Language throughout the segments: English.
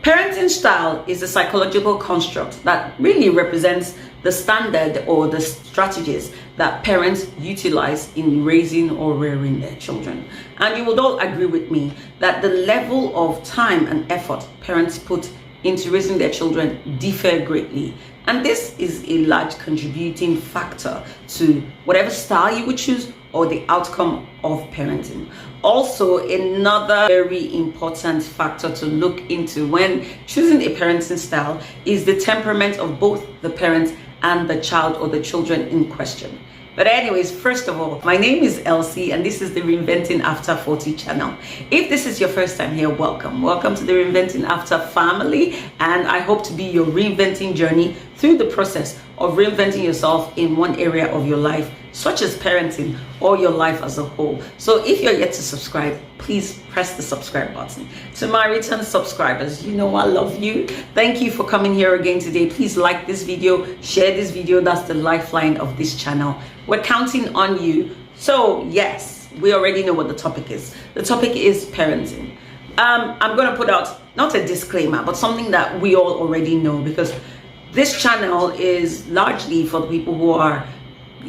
Parenting style is a psychological construct that really represents the standard or the strategies that parents utilize in raising or rearing their children. And you would all agree with me that the level of time and effort parents put into raising their children differ greatly. And this is a large contributing factor to whatever style you would choose or the outcome of parenting. Also, another very important factor to look into when choosing a parenting style is the temperament of both the parent and the child or the children in question. But anyways, first of all, my name is Elsie and this is the Reinventing After 40 channel. If this is your first time here, welcome. Welcome to the Reinventing After family, and I hope to be your reinventing journey through the process of reinventing yourself in one area of your life, such as parenting or your life as a whole. So if you're yet to subscribe, please press the subscribe button. To my return subscribers, you know I love you. Thank you for coming here again today. Please like this video, share this video. That's the lifeline of this channel. We're counting on you. So yes, we already know what the topic is. The topic is parenting. I'm going to put out not a disclaimer, but something that we all already know, because this channel is largely for the people who are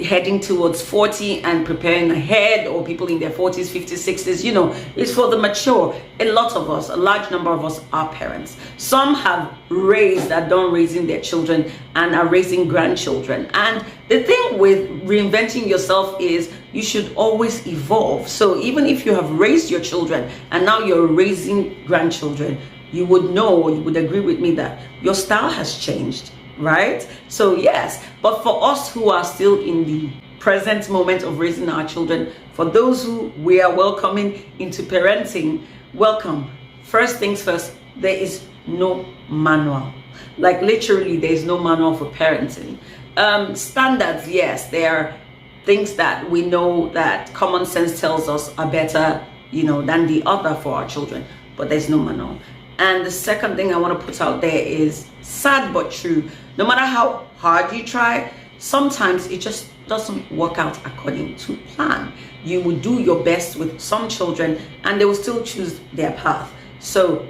heading towards 40 and preparing ahead, or people in their 40s, 50s, 60s. You know, it's for the mature. A lot of us, a large number of us, are parents. Some have raised, are done raising their children and are raising grandchildren. And the thing with reinventing yourself is you should always evolve. So even if you have raised your children and now you're raising grandchildren, you would know, you would agree with me that your style has changed, right? So yes, but for us who are still in the present moment of raising our children, for those who we are welcoming into parenting, welcome. First things first, there is no manual. Like literally, there is no manual for parenting. Standards, yes, there are things that we know that common sense tells us are better, you know, than the other for our children, but there's no manual. And the second thing I want to put out there is sad but true. No matter how hard you try, sometimes it just doesn't work out according to plan. You will do your best with some children and they will still choose their path. So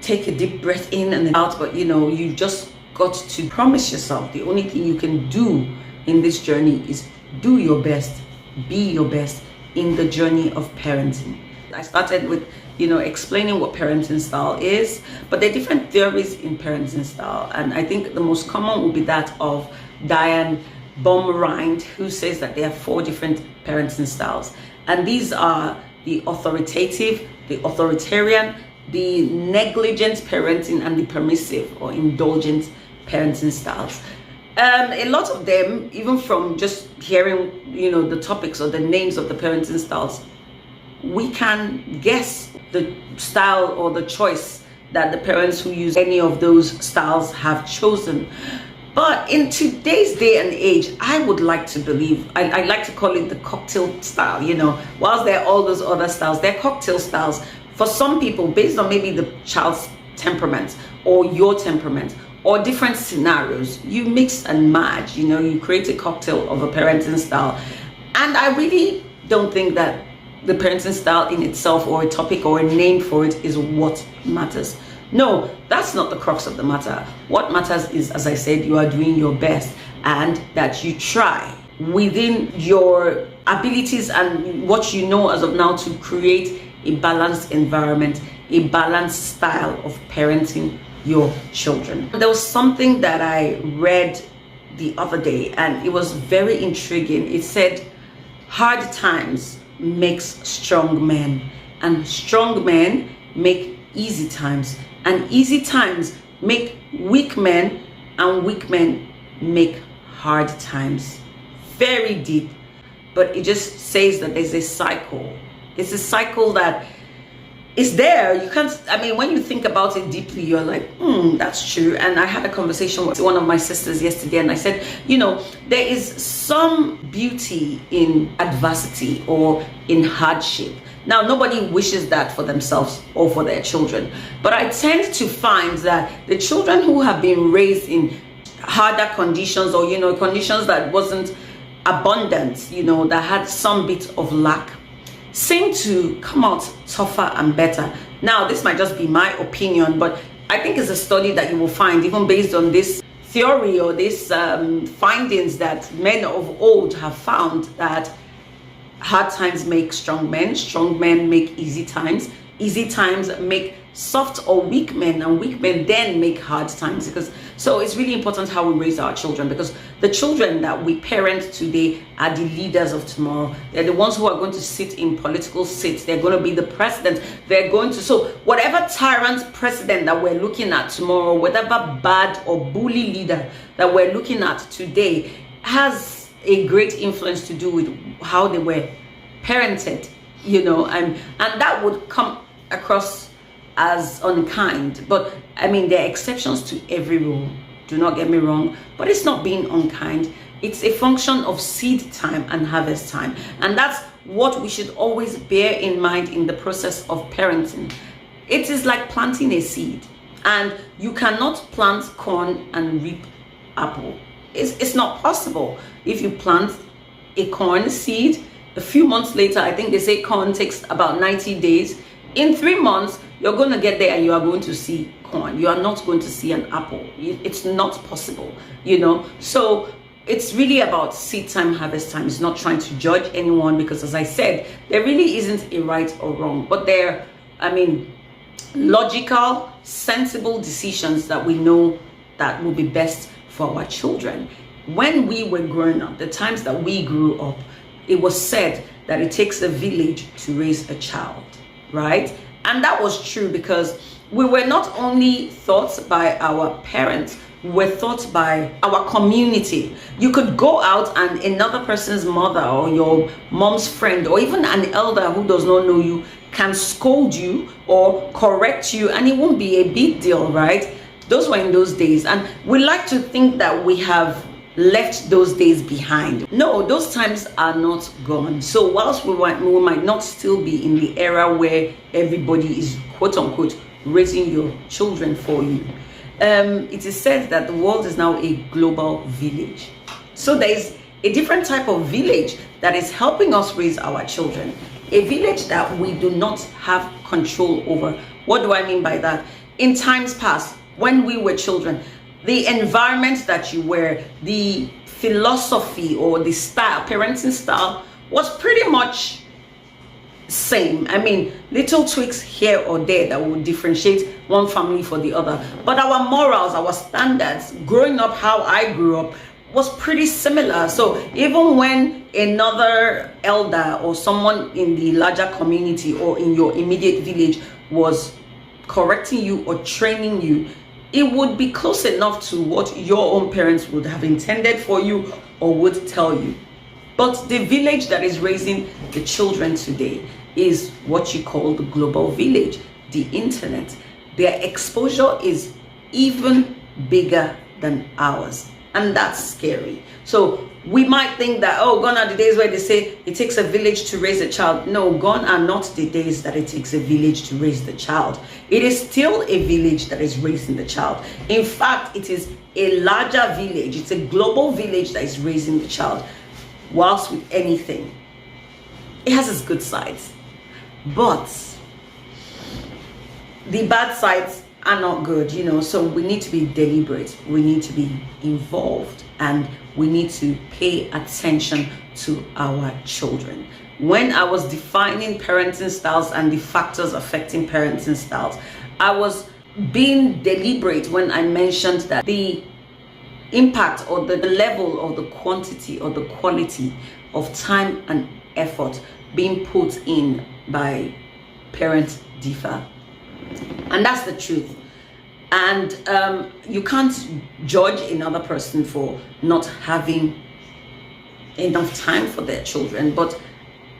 take a deep breath in and out, but you know, you've just got to promise yourself the only thing you can do in this journey is do your best, be your best in the journey of parenting. I started with, you know, explaining what parenting style is, but there are different theories in parenting style, and I think the most common would be that of Diana Baumrind, who says that there are 4 different parenting styles, and these are the authoritative, the authoritarian, the negligent parenting, and the permissive or indulgent parenting styles. A lot of them, even from just hearing, you know, the topics or the names of the parenting styles, we can guess the style or the choice that the parents who use any of those styles have chosen. But in today's day and age, I would like to believe, I like to call it the cocktail style, you know, whilst there are all those other styles, they're cocktail styles for some people based on maybe the child's temperament or your temperament or different scenarios. You mix and match, you know, you create a cocktail of a parenting style. And I really don't think that the parenting style in itself or a topic or a name for it is what matters. No, that's not the crux of the matter. What matters is, as I said, you are doing your best and that you try within your abilities and what you know as of now to create a balanced environment, a balanced style of parenting your children. There was something that I read the other day and it was very intriguing. It said, hard times makes strong men, and strong men make easy times, and easy times make weak men, and weak men make hard times. Very deep, but it just says that there's a cycle. It's a cycle that is there. You can't, I mean, when you think about it deeply, you're like, that's true. And I had a conversation with one of my sisters yesterday and I said, you know, there is some beauty in adversity or in hardship. Now, nobody wishes that for themselves or for their children, but I tend to find that the children who have been raised in harder conditions or, you know, conditions that wasn't abundant, you know, that had some bit of lack, seem to come out tougher and better Now, this might just be my opinion, but I think it's a study that you will find, even based on this theory or this findings, that men of old have found that hard times make strong men make easy times make soft or weak men, and weak men then make hard times. So it's really important how we raise our children, because the children that we parent today are the leaders of tomorrow. They're the ones who are going to sit in political seats. They're going to be the president. So whatever tyrant president that we're looking at tomorrow, whatever bad or bully leader that we're looking at today, has a great influence to do with how they were parented, and that would come across as unkind. But I mean, there are exceptions to every rule, do not get me wrong, but it's not being unkind. It's a function of seed time and harvest time, and that's what we should always bear in mind in the process of parenting. It is like planting a seed, and you cannot plant corn and reap apple. It's not possible. If you plant a corn seed, a few months later, I think they say corn takes about 90 days. In 3 months, you're going to get there and you are going to see corn. You are not going to see an apple. It's not possible, So it's really about seed time, harvest time. It's not trying to judge anyone, because as I said, there really isn't a right or wrong. But logical, sensible decisions that we know that will be best for our children. When we were growing up, the times that we grew up, it was said that it takes a village to raise a child, right? And that was true, because we were not only taught by our parents, we were taught by our community. You could go out and another person's mother or your mom's friend or even an elder who does not know you can scold you or correct you, and it won't be a big deal, right? Those were in those days, and we like to think that we have left those days behind. No, those times are not gone. So whilst we might not still be in the era where everybody is quote unquote raising your children for you, it is said that the world is now a global village. So there is a different type of village that is helping us raise our children, a village that we do not have control over. What do I mean by that? In times past, when we were children, the environment that you were, the philosophy or the style, parenting style, was pretty much same. I mean, little tweaks here or there that would differentiate one family for the other. But our morals, our standards, growing up how I grew up, was pretty similar. So even when another elder or someone in the larger community or in your immediate village was correcting you or training you, it would be close enough to what your own parents would have intended for you or would tell you. But the village that is raising the children today is what you call the global village, the internet. Their exposure is even bigger than ours, and that's scary. So we might think that, oh, gone are the days where they say it takes a village to raise a child. No, gone are not the days that it takes a village to raise the child. It is still a village that is raising the child. In fact, it is a larger village. It's a global village that is raising the child. Whilst with anything, it has its good sides, but the bad sides are not good, so we need to be deliberate, we need to be involved, and we need to pay attention to our children. When I was defining parenting styles and the factors affecting parenting styles, I was being deliberate when I mentioned that the impact or the level or the quantity or the quality of time and effort being put in by parents differ. And that's the truth. And you can't judge another person for not having enough time for their children. But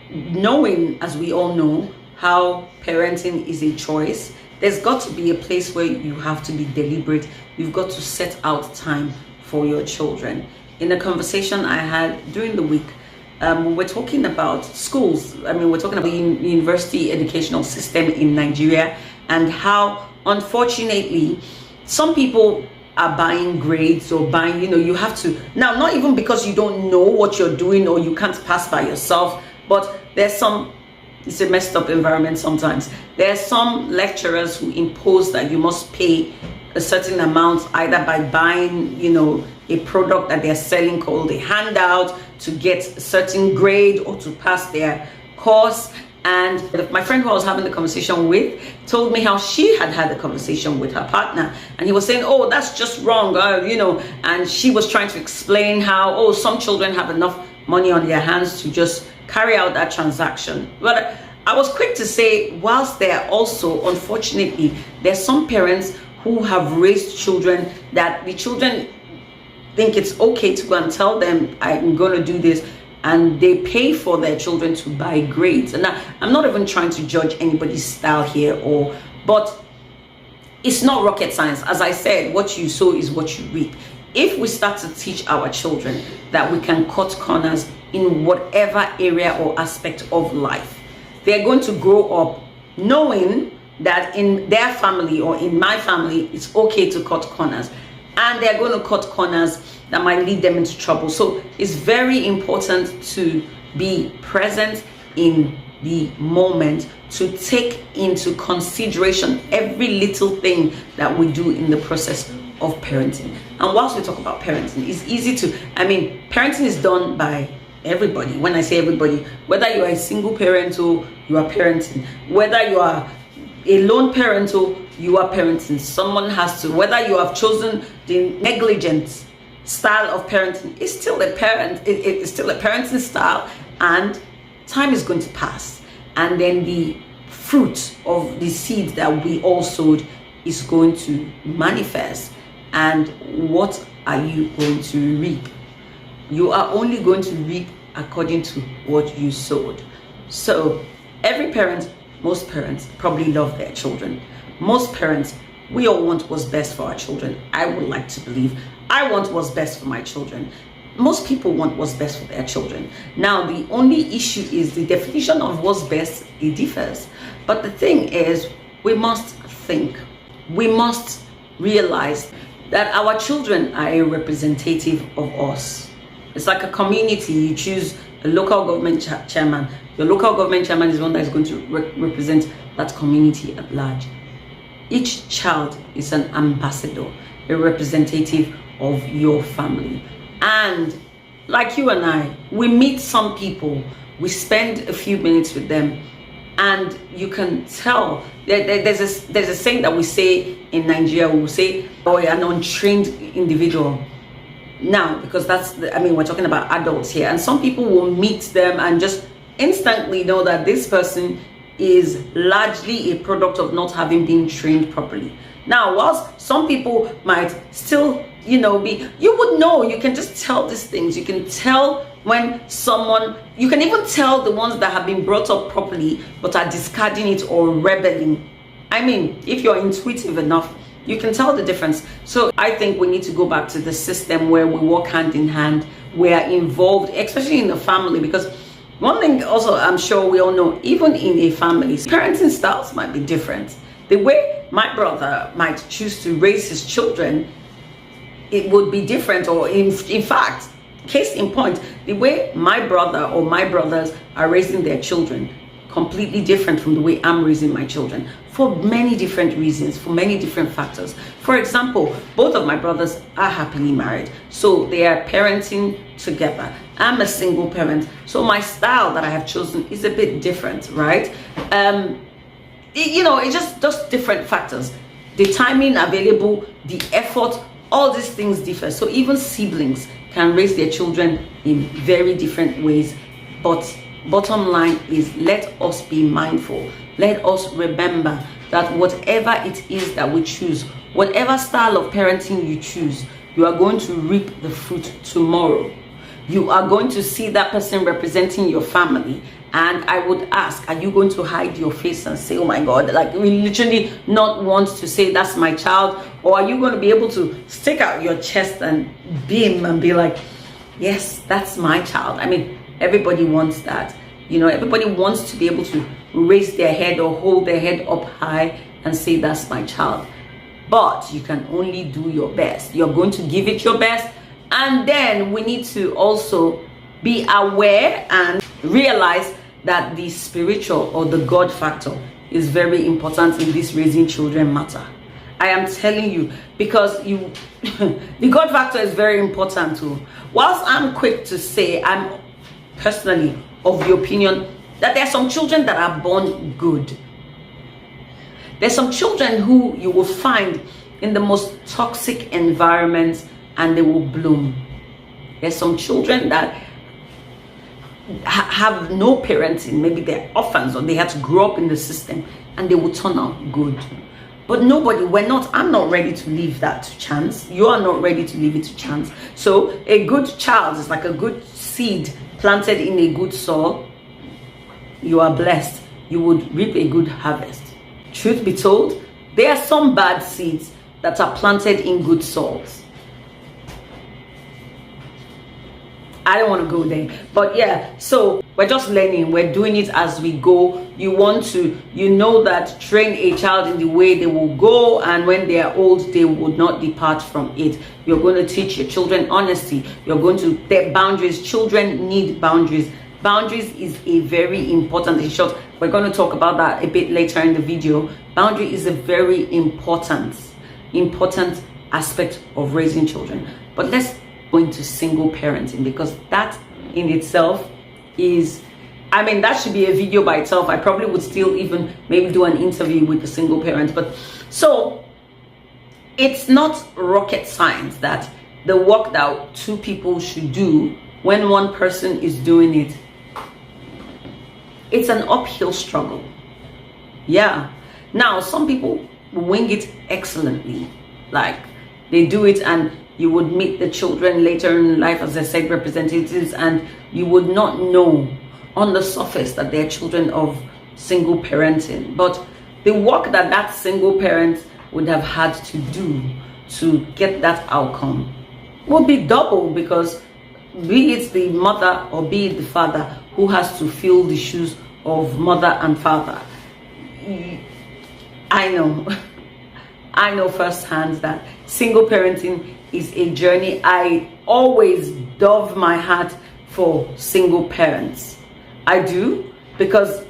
knowing, as we all know, how parenting is a choice, there's got to be a place where you have to be deliberate. You've got to set out time for your children. In a conversation I had during the week, we were talking about schools. We're talking about the university educational system in Nigeria and how, unfortunately, some people are buying grades or buying, you have to, now, not even because you don't know what you're doing or you can't pass by yourself, but there's some it's a messed up environment sometimes. There are some lecturers who impose that you must pay a certain amount either by buying, a product that they're selling called a handout to get a certain grade or to pass their course. And my friend who I was having the conversation with told me how she had the conversation with her partner, and he was saying, oh, that's just wrong, and she was trying to explain how, some children have enough money on their hands to just carry out that transaction. But I was quick to say, whilst there are also, unfortunately, there's some parents who have raised children that the children think it's okay to go and tell them, I'm going to do this, and they pay for their children to buy grades. And I'm not even trying to judge anybody's style here, but it's not rocket science. As I said, what you sow is what you reap. If we start to teach our children that we can cut corners in whatever area or aspect of life, they're going to grow up knowing that in their family or in my family, it's okay to cut corners. And they're going to cut corners that might lead them into trouble. So it's very important to be present in the moment, to take into consideration every little thing that we do in the process of parenting. And whilst we talk about parenting, it's easy to, parenting is done by everybody. When I say everybody, whether you are a single parent or you are parenting, whether you are a lone parent or you are parenting, someone has to, whether you have chosen the negligent style of parenting, it's still a parenting style, and time is going to pass, and then the fruit of the seed that we all sowed is going to manifest. And what are you going to reap? You are only going to reap according to what you sowed. So every parent, most parents probably love their children. Most parents, we all want what's best for our children. I would like to believe I want what's best for my children. Most people want what's best for their children. Now, the only issue is the definition of what's best, it differs. But the thing is, we must think, we must realize that our children are a representative of us. It's like a community. You choose a local government chairman. Your local government chairman is one that is going to represent that community at large. Each child is an ambassador, a representative of your family. And like you and I, we meet some people, we spend a few minutes with them, and you can tell. There's a saying that we say in Nigeria, we say, oh, you're an untrained individual. Now, because we're talking about adults here, and some people will meet them and just instantly know that this person is largely a product of not having been trained properly. Now, whilst some people might still, you would know, you can just tell these things. You can tell when you can even tell the ones that have been brought up properly but are discarding it or rebelling. If you're intuitive enough, you can tell the difference. So I think we need to go back to the system where we work hand in hand, we are involved, especially in the family, because one thing also I'm sure we all know, even in a family, parenting styles might be different. The way my brother might choose to raise his children, it would be different, or in fact, case in point, the way my brother or my brothers are raising their children, completely different from the way I'm raising my children, for many different reasons, for many different factors. For example, both of my brothers are happily married, so they are parenting together. I'm a single parent, so my style that I have chosen is a bit different, right? It's just different factors. The timing available, the effort, all these things differ. So even siblings can raise their children in very different ways. But bottom line is, let us be mindful. Let us remember that whatever it is that we choose, whatever style of parenting you choose, you are going to reap the fruit tomorrow. You are going to see that person representing your family. And I would ask, are you going to hide your face and say, oh my God, like we literally not want to say that's my child? Or are you going to be able to stick out your chest and beam and be like, yes, that's my child? Everybody wants that. Everybody wants to be able to raise their head or hold their head up high and say that's my child. But you can only do your best. You're going to give it your best. And then we need to also be aware and realize that the spiritual or the God factor is very important in this raising children matter. I am telling you, because the God factor is very important too. Whilst I'm quick to say, I'm personally of the opinion that there are some children that are born good. There's some children who you will find in the most toxic environments and they will bloom. There's some children that have no parenting, maybe they're orphans or they had to grow up in the system, and they will turn out good. But I'm not ready to leave that to chance. You are not ready to leave it to chance. So a good child is like a good seed planted in a good soil. You are blessed. You would reap a good harvest. Truth be told, there are some bad seeds that are planted in good soils. I don't want to go there, but yeah, so we're just learning, we're doing it as we go. You know that train a child in the way they will go, and when they are old, they would not depart from it. You're going to teach your children honesty. You're going to set boundaries. Children need boundaries. Boundaries is a very important, in short, we're going to talk about that a bit later in the video. Boundary is a very important aspect of raising children. But let's go into single parenting, because that in itself is, that should be a video by itself. I probably would still even maybe do an interview with a single parent. But so it's not rocket science that the work that two people should do when one person is doing it. It's an uphill struggle. Yeah. Now, some people wing it excellently. Like, they do it and you would meet the children later in life, as I said, representatives, and you would not know on the surface that they're children of single parenting. But the work that single parent would have had to do to get that outcome will be double, because be it the mother or be it the father who has to fill the shoes of mother and father. I know firsthand that single parenting is a journey. I always dove my hat for single parents. I do, because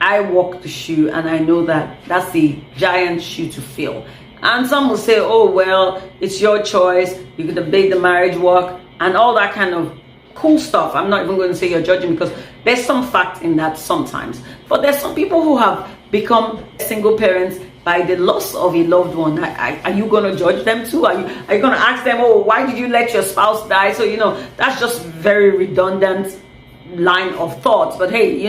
I walk the shoe and I know that that's a giant shoe to fill. And some will say, oh, well, it's your choice. You could have made the marriage work and all that kind of cool stuff. I'm not even going to say you're judging, because there's some fact in that sometimes. But there's some people who have become single parents by the loss of a loved one. Are you going to judge them too? Are you going to ask them, oh, why did you let your spouse die? So, that's just very redundant line of thought. But hey,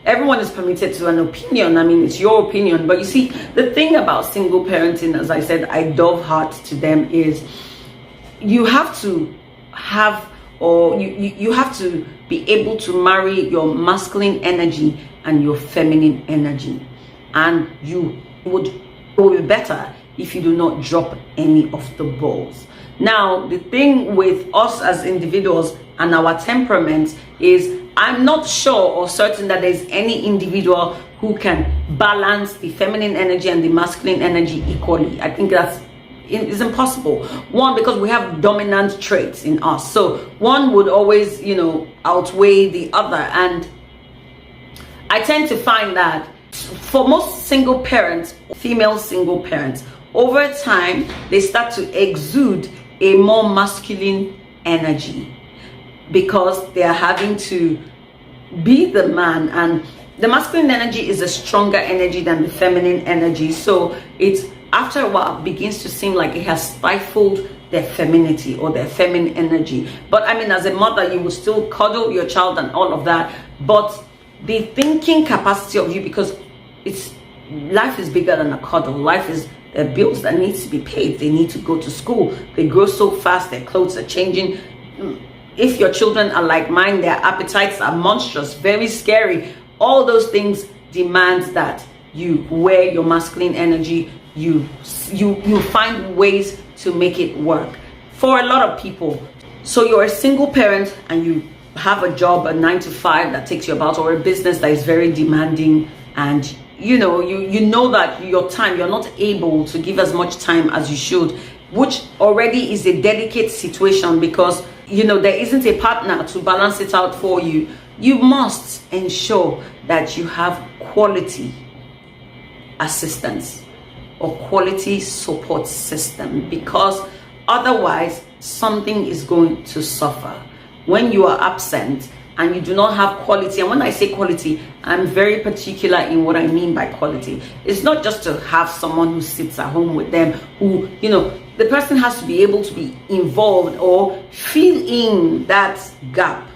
everyone is permitted to an opinion. It's your opinion. But you see, the thing about single parenting, as I said, I dove hard to them, is you have to have, or you have to be able to marry your masculine energy and your feminine energy. And you would be better if you do not drop any of the balls. Now, the thing with us as individuals and our temperaments is, I'm not sure or certain that there's any individual who can balance the feminine energy and the masculine energy equally. I think it's impossible. One, because we have dominant traits in us. So one would always, outweigh the other. And I tend to find that for most single parents, female single parents, over time, they start to exude a more masculine energy, because they are having to be the man, and the masculine energy is a stronger energy than the feminine energy. So it's, after a while, begins to seem like it has stifled their femininity or their feminine energy. But as a mother, you will still cuddle your child and all of that. But the thinking capacity of you, because life is bigger than a cuddle. Life is, there are bills that needs to be paid. They need to go to school. They grow so fast. Their clothes are changing. If your children are like mine, their appetites are monstrous, very scary. All those things demand that you wear your masculine energy. You find ways to make it work for a lot of people. So you're a single parent and you have a job, a 9-to-5 that takes you about, or a business that is very demanding, and you know that your time, you're not able to give as much time as you should, which already is a delicate situation, because there isn't a partner to balance it out for you. you must ensure that you have quality assistance or quality support system, because otherwise something is going to suffer. When you are absent and you do not have quality, and when I say quality, I'm very particular in what I mean by quality. It's not just to have someone who sits at home with them, who, the person has to be able to be involved or fill in that gap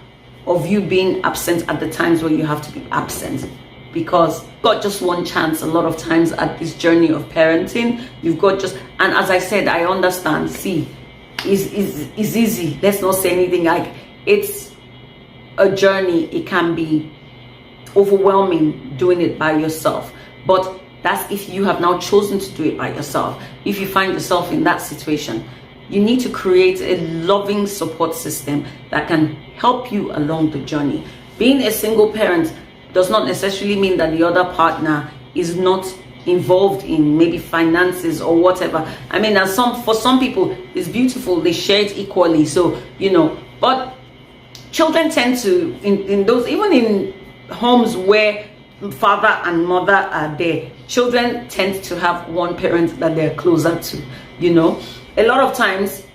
of you being absent at the times where you have to be absent. Because you've got just one chance a lot of times at this journey of parenting. You've got just, and as I said, I understand, see, it's easy. Let's not say anything like it's a journey. It can be overwhelming doing it by yourself, but that's if you have now chosen to do it by yourself. If you find yourself in that situation, you need to create a loving support system that can help you along the journey. Being a single parent does not necessarily mean that the other partner is not involved in maybe finances or whatever. I mean, for some people it's beautiful, they share it equally, so but children tend to, in those, even in homes where father and mother are there, children tend to have one parent that they're closer to. A lot of times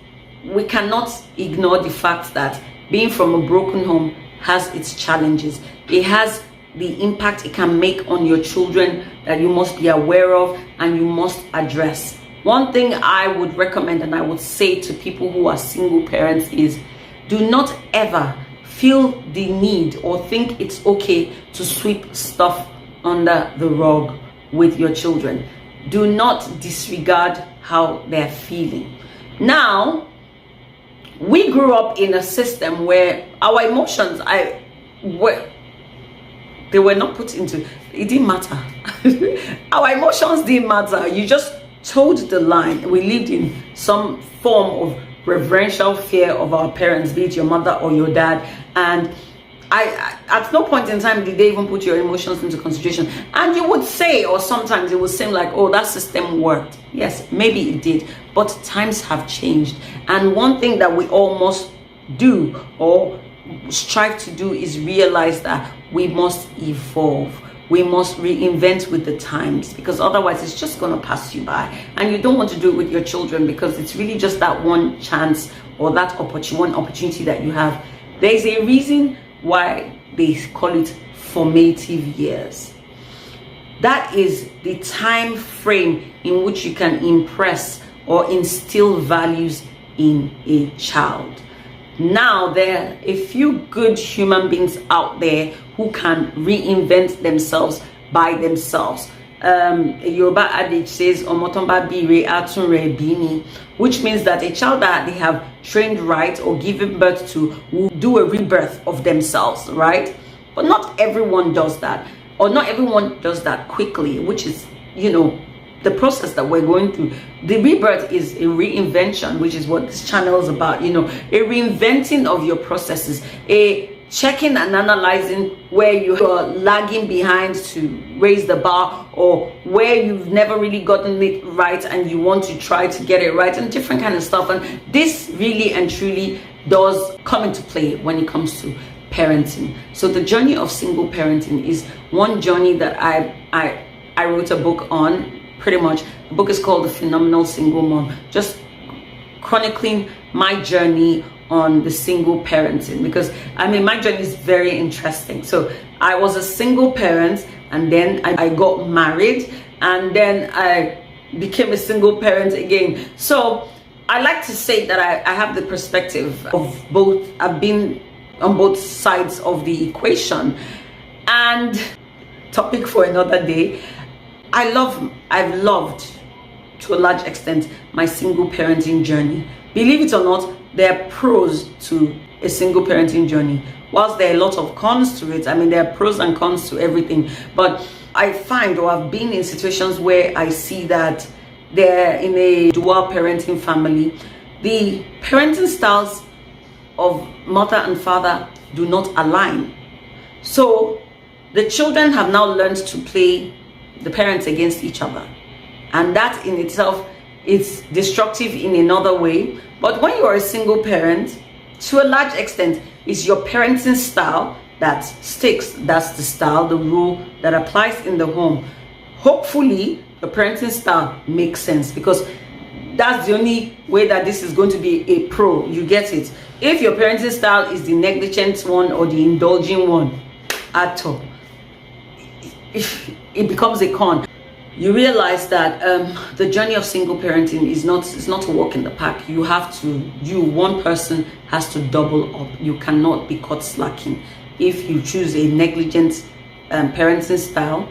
we cannot ignore the fact that being from a broken home has its challenges. It has the impact it can make on your children that you must be aware of and you must address. One thing I would recommend and I would say to people who are single parents is, do not ever feel the need or think it's okay to sweep stuff under the rug with your children. Do not disregard how they're feeling. Now, we grew up in a system where our emotions, they were not put into, it didn't matter. Our emotions didn't matter. You just toed the line. We lived in some form of reverential fear of our parents, be it your mother or your dad. And I at no point in time did they even put your emotions into consideration. And you would say, or sometimes it would seem like, oh, that system worked. Yes, maybe it did, but times have changed. And one thing that we all must do or strive to do is realize that we must evolve. We must reinvent with the times, because otherwise it's just going to pass you by. And you don't want to do it with your children, because it's really just that one chance or that one opportunity that you have. There's a reason why they call it formative years. That is the time frame in which you can impress or instill values in a child. Now, there are a few good human beings out there who can reinvent themselves by themselves. A Yoruba adage says, "Omotomba bire atunre bini," which means that a child that they have trained right or given birth to will do a rebirth of themselves, right? But not everyone does that, or not everyone does that quickly, which is, the process that we're going through. The rebirth is a reinvention, which is what this channel is about, a reinventing of your processes, a checking and analyzing where you're lagging behind to raise the bar, or where you've never really gotten it right and you want to try to get it right, and different kind of stuff. And this really and truly does come into play when it comes to parenting. So the journey of single parenting is one journey that I wrote a book on. Pretty much, the book is called The Phenomenal Single Mom, just chronicling my journey on the single parenting, because my journey is very interesting. So I was a single parent, and then I got married, and then I became a single parent again. So I like to say that I have the perspective of both. I've been on both sides of the equation. And topic for another day, I've loved to a large extent my single parenting journey. Believe it or not, there are pros to a single parenting journey. Whilst there are a lot of cons to it, there are pros and cons to everything. But I find, or I've been in situations where I see that they're in a dual parenting family, the parenting styles of mother and father do not align. So the children have now learned to play the parents against each other, and that in itself is destructive in another way. But when you are a single parent, to a large extent, it's your parenting style that sticks. That's the style, the rule that applies in the home. Hopefully, the parenting style makes sense, because that's the only way that this is going to be a pro. You get it? If your parenting style is the negligent one or the indulging one, at all, it becomes a con. You realize that the journey of single parenting is not a walk in the park. You have to, one person has to double up. You cannot be caught slacking. If you choose a negligent parenting style,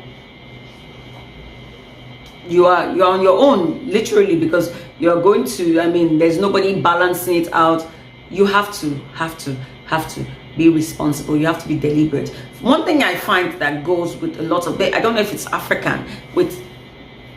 you're on your own, literally, because you're going to, there's nobody balancing it out. You have to be responsible. You have to be deliberate. One thing I find that goes with a lot of, I don't know if it's African,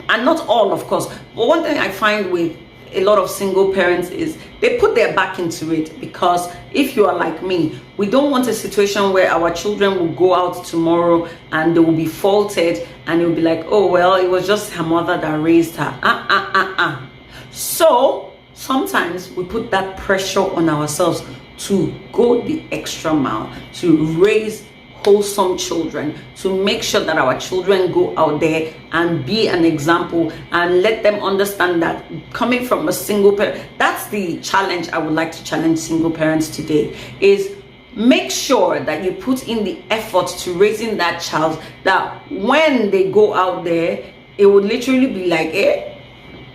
and not all, of course, but one thing I find with a lot of single parents is they put their back into it, because if you are like me, we don't want a situation where our children will go out tomorrow and they will be faulted and it will be like, oh well, it was just her mother that raised her. So sometimes we put that pressure on ourselves to go the extra mile, to raise wholesome children, to make sure that our children go out there and be an example, and let them understand that coming from a single parent, that's the challenge I would like to challenge single parents today, is make sure that you put in the effort to raising that child, that when they go out there, it would literally be like,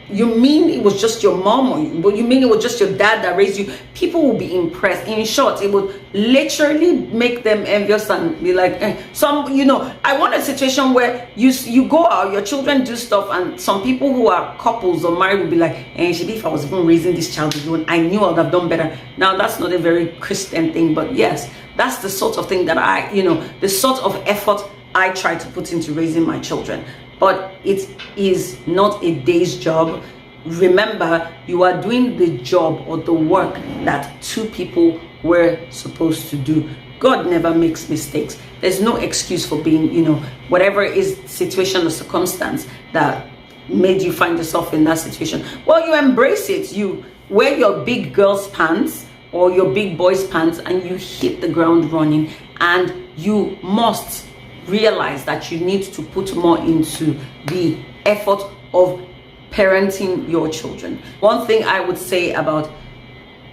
you mean it was just your mom, or you mean it was just your dad that raised you? People will be impressed. In short, it would literally make them envious and be like, I want a situation where you go out, your children do stuff, and some people who are couples or married will be like, if I was even raising this child alone, I knew I would have done better. Now, that's not a very Christian thing, but yes, that's the sort of thing that the sort of effort I try to put into raising my children. But it is not a day's job. Remember, you are doing the job or the work that two people were supposed to do. God never makes mistakes. There's no excuse for being, whatever is situation or circumstance that made you find yourself in that situation. Well, you embrace it. You wear your big girl's pants or your big boy's pants and you hit the ground running, and you must realize that you need to put more into the effort of parenting your children. One thing I would say about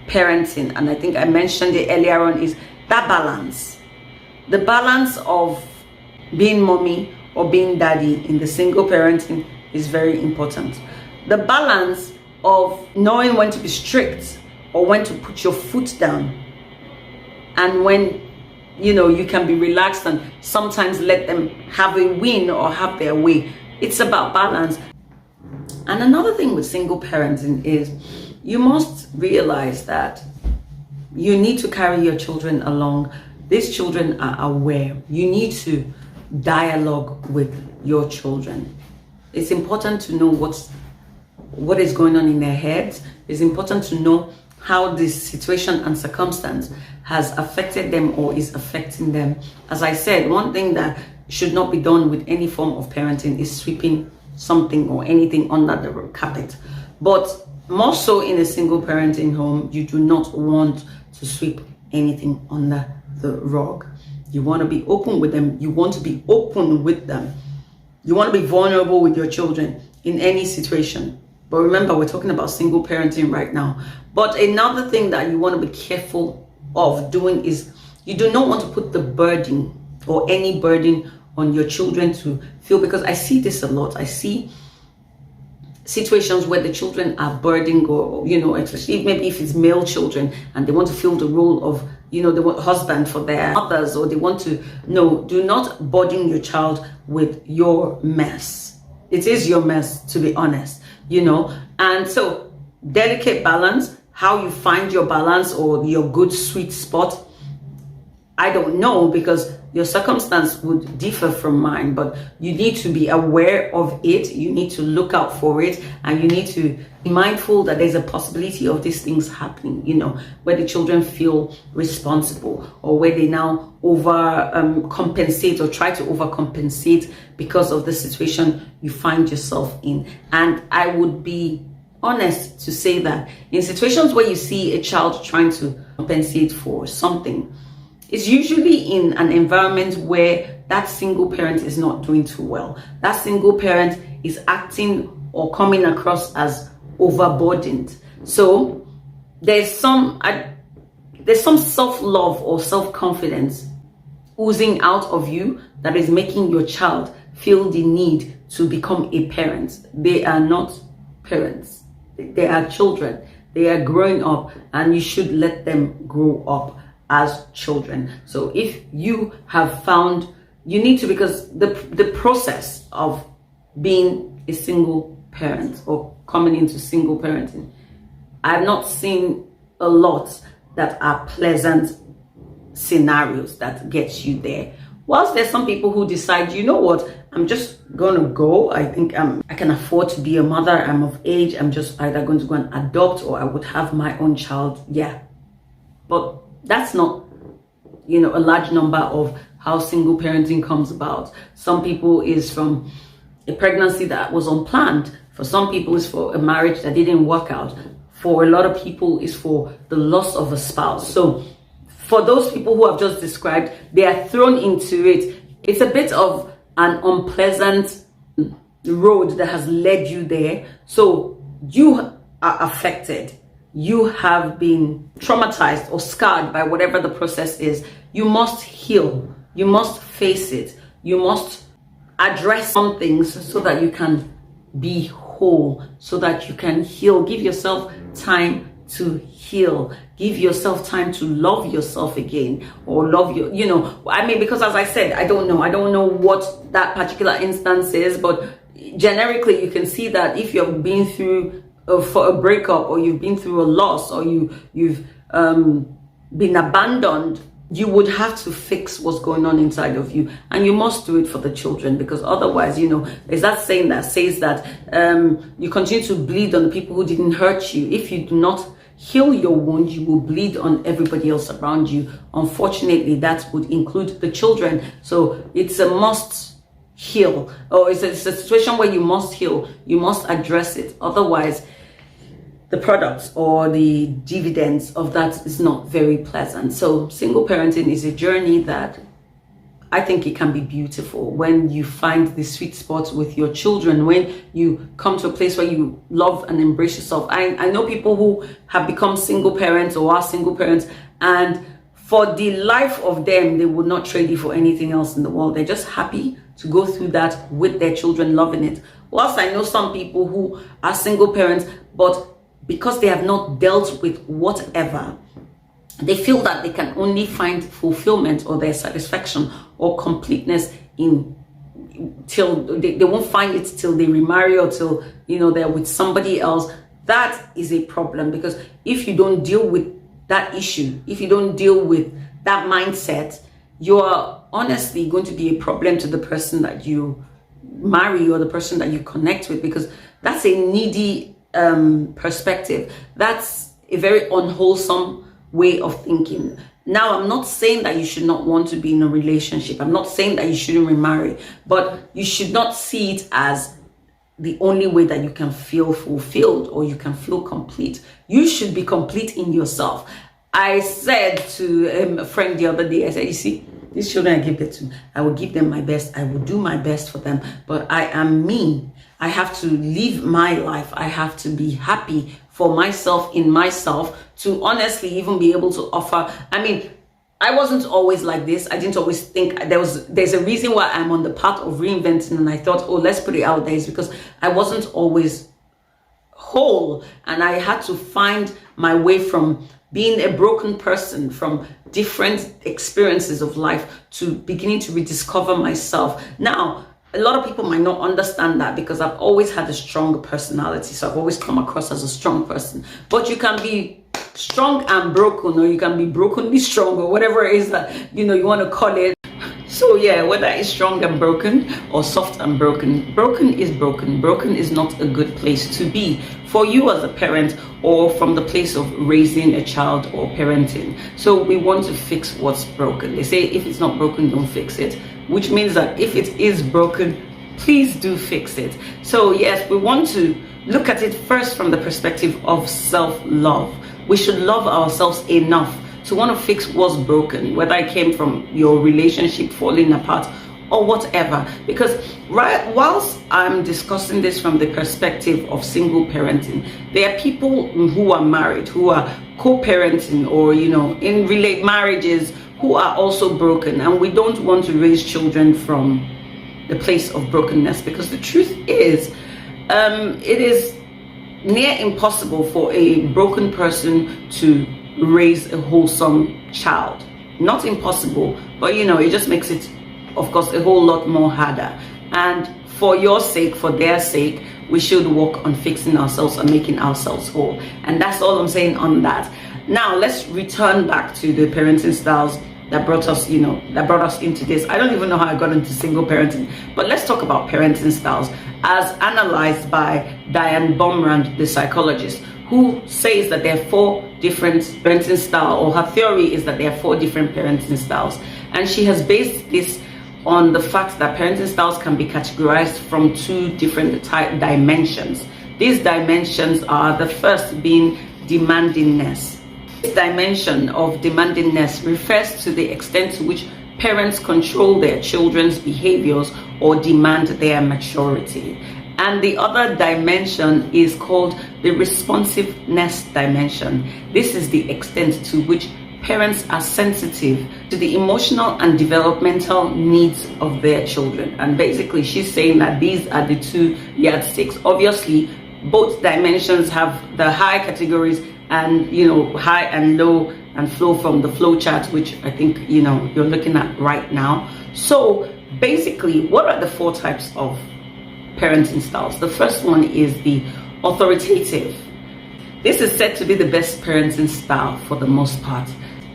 parenting, and I think I mentioned it earlier on, is that balance. The balance of being mommy or being daddy in the single parenting is very important. The balance of knowing when to be strict or when to put your foot down, and when you can be relaxed and sometimes let them have a win or have their way. It's about balance. And another thing with single parenting is you must realize that you need to carry your children along. These children are aware. You need to dialogue with your children. It's important to know what is going on in their heads. It's important to know how this situation and circumstance has affected them or is affecting them. As I said, one thing that should not be done with any form of parenting is sweeping something or anything under the carpet. But more so in a single parenting home, you do not want to sweep anything under the rug. You want to be open with them. You want to be open with them. You want to be vulnerable with your children in any situation. But remember, we're talking about single parenting right now. But another thing that you want to be careful of doing is you do not want to put the burden or any burden on your children to feel, because I see this a lot. I see situations where the children are burdened, or especially maybe if it's male children and they want to fill the role of the husband for their mothers, or they want to do not burden your child with your mess. It is your mess, to be honest, and so delicate balance. How you find your balance or your good sweet spot, I don't know, because your circumstance would differ from mine, but you need to be aware of it. You need to look out for it, and you need to be mindful that there's a possibility of these things happening, where the children feel responsible, or where they now compensate or try to overcompensate because of the situation you find yourself in. And I would be honest to say that in situations where you see a child trying to compensate for something, it's usually in an environment where that single parent is not doing too well. That single parent is acting or coming across as overburdened. So there's some self-love or self-confidence oozing out of you that is making your child feel the need to become a parent. They are not parents. They are children. They are growing up, and you should let them grow up as children. So if you have found you need to, because the process of being a single parent or coming into single parenting, I've not seen a lot that are pleasant scenarios that get you there. Whilst there's some people who decide, you know what, I'm just gonna go. I think I can afford to be a mother. I'm of age. I'm just either going to go and adopt, or I would have my own child. Yeah, but that's not, a large number of how single parenting comes about. Some people is from a pregnancy that was unplanned. For some people, it's for a marriage that didn't work out. For a lot of people, it's for the loss of a spouse. So for those people who I've just described, they are thrown into it. It's a bit of an unpleasant road that has led you there. So you are affected. You have been traumatized or scarred by whatever the process is. You must heal. You must face it. You must address some things so that you can be whole, so that you can heal. Give yourself time to heal. Give yourself time to love yourself again, or love your, because as I said, I don't know what that particular instance is, but generically you can see that if you've been through for a breakup, or you've been through a loss, or you've been abandoned, you would have to fix what's going on inside of you, and you must do it for the children, because otherwise, there's that saying that says that you continue to bleed on the people who didn't hurt you. If you do not heal your wound, you will bleed on everybody else around you. Unfortunately, that would include the children. So it's a must heal, or it's a situation where you must heal. You must address it. Otherwise, the products or the dividends of that is not very pleasant. So single parenting is a journey that I think it can be beautiful when you find the sweet spot with your children, when you come to a place where you love and embrace yourself. I know people who have become single parents or are single parents, and for the life of them, they would not trade it for anything else in the world. They're just happy to go through that with their children, loving it. Whilst I know some people who are single parents, but because they have not dealt with whatever, they feel that they can only find fulfillment or their satisfaction or completeness till they won't find it till they remarry, or till they're with somebody else. That is a problem, because if you don't deal with that issue, if you don't deal with that mindset, you are honestly going to be a problem to the person that you marry or the person that you connect with, because that's a needy perspective. That's a very unwholesome way of thinking. Now, I'm not saying that you should not want to be in a relationship. I'm not saying that you shouldn't remarry, but you should not see it as the only way that you can feel fulfilled or you can feel complete. You should be complete in yourself. I said to a friend the other day, I said, you see, these children I give birth to, I will give them my best. I will do my best for them, but I am me. I have to live my life. I have to be happy for myself, in myself, to honestly even be able to offer. I wasn't always like this. I didn't always think there's a reason why I'm on the path of reinventing, and I thought, oh, let's put it out there. It's because I wasn't always whole, and I had to find my way from being a broken person, from different experiences of life, to beginning to rediscover myself. Now, a lot of people might not understand that, because I've always had a strong personality. So I've always come across as a strong person. But you can be strong and broken, or you can be brokenly strong, or whatever it is that you want to call it. So yeah, whether it's strong and broken or soft and broken, broken is broken. Broken is not a good place to be for you as a parent, or from the place of raising a child or parenting. So we want to fix what's broken. They say if it's not broken, don't fix it, which means that if it is broken, please do fix it. So yes, we want to look at it first from the perspective of self-love. We should love ourselves enough to want to fix what's broken, whether it came from your relationship falling apart or whatever. Because whilst I'm discussing this from the perspective of single parenting, there are people who are married, who are co-parenting, or in marriages, who are also broken, and we don't want to raise children from the place of brokenness, because the truth is it is near impossible for a broken person to raise a wholesome child. Not impossible, but it just makes it, of course, a whole lot more harder. And for your sake, for their sake, we should work on fixing ourselves and making ourselves whole. And that's all I'm saying on that. Now let's return back to the parenting styles that brought us into this. I don't even know how I got into single parenting, but let's talk about parenting styles as analyzed by Diana Baumrind, the psychologist, who says that there are 4 different parenting styles, or her theory is that there are 4 different parenting styles. And she has based this on the fact that parenting styles can be categorized from 2 different dimensions. These dimensions are, the first being demandingness. This dimension of demandingness refers to the extent to which parents control their children's behaviors or demand their maturity. And the other dimension is called the responsiveness dimension. This is the extent to which parents are sensitive to the emotional and developmental needs of their children. And basically, she's saying that these are the 2 yardsticks. Obviously, both dimensions have the high categories and high and low, and flow from the flow chart, which I think you're looking at right now. So basically, what are the 4 types of parenting styles? The first one is the authoritative. This is said to be the best parenting style for the most part.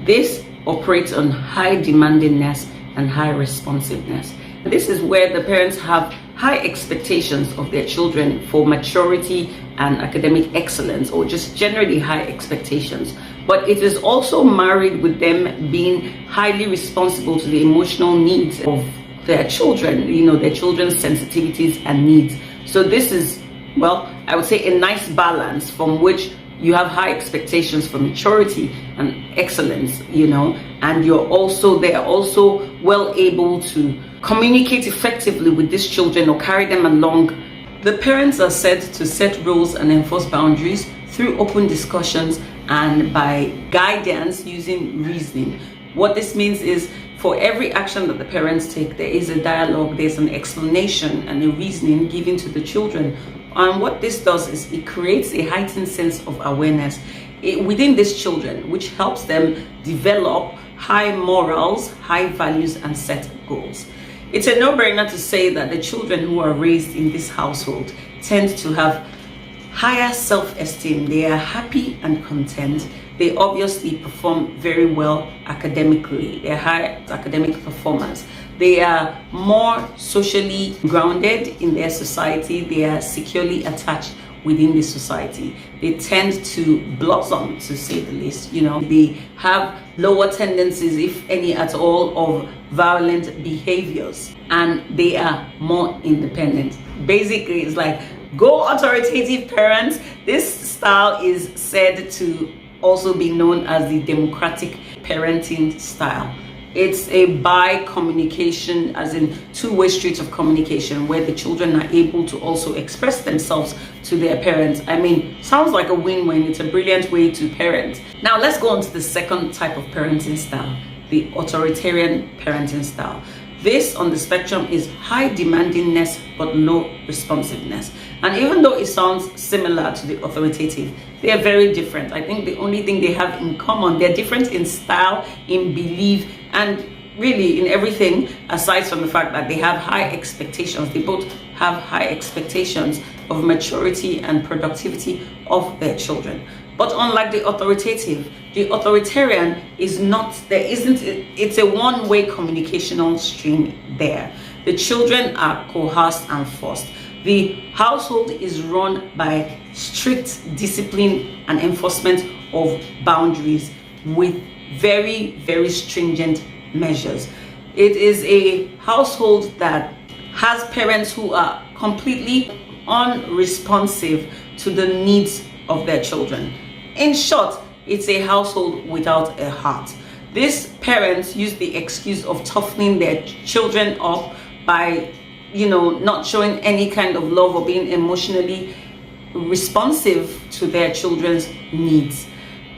This operates on high demandingness and high responsiveness. This is where the parents have high expectations of their children for maturity and academic excellence, or just generally high expectations. But it is also married with them being highly responsible to the emotional needs of their children, their children's sensitivities and needs. So this is, well, I would say a nice balance from which you have high expectations for maturity and excellence, and they are also well able to communicate effectively with these children or carry them along. The parents are said to set rules and enforce boundaries through open discussions and by guidance using reasoning. What this means is, for every action that the parents take, there is a dialogue, there's an explanation and a reasoning given to the children. And what this does is it creates a heightened sense of awareness within these children, which helps them develop high morals, high values, and set goals. It's a no-brainer to say that the children who are raised in this household tend to have higher self-esteem. They are happy and content. They obviously perform very well academically. They're high academic performers. They are more socially grounded in their society. They are securely attached within the society. They tend to blossom, to say the least. They have lower tendencies, if any at all, of violent behaviors, and they are more independent. Basically, it's like, go authoritative parents. This style is said to also be known as the democratic parenting style. It's a bi-communication, as in 2-way street of communication, where the children are able to also express themselves to their parents. I mean, sounds like a win-win. It's a brilliant way to parent. Now let's go on to the second type of parenting style, the authoritarian parenting style. This on the spectrum is high demandingness but low responsiveness. And even though it sounds similar to the authoritative, they are very different. I think the only thing they have in common, they're different in style, in belief, and really in everything, aside from the fact that they have high expectations. They both have high expectations of maturity and productivity of their children. But unlike the authoritative, the authoritarian is not, it's a one-way communicational stream there. The children are coerced and forced. The household is run by strict discipline and enforcement of boundaries with very, very stringent measures. It is a household that has parents who are completely unresponsive to the needs of their children. In short, it's a household without a heart. These parents use the excuse of toughening their children up by, not showing any kind of love or being emotionally responsive to their children's needs.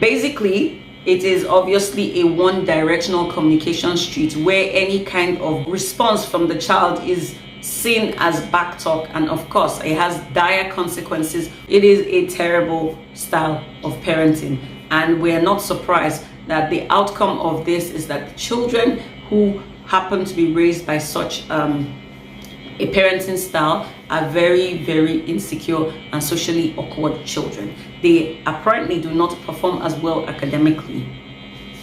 Basically, it is obviously a one-directional communication street where any kind of response from the child is seen as backtalk, and of course it has dire consequences. It is a terrible style of parenting, and we are not surprised that the outcome of this is that the children who happen to be raised by such a parenting style are very, very insecure and socially awkward children. They apparently do not perform as well academically.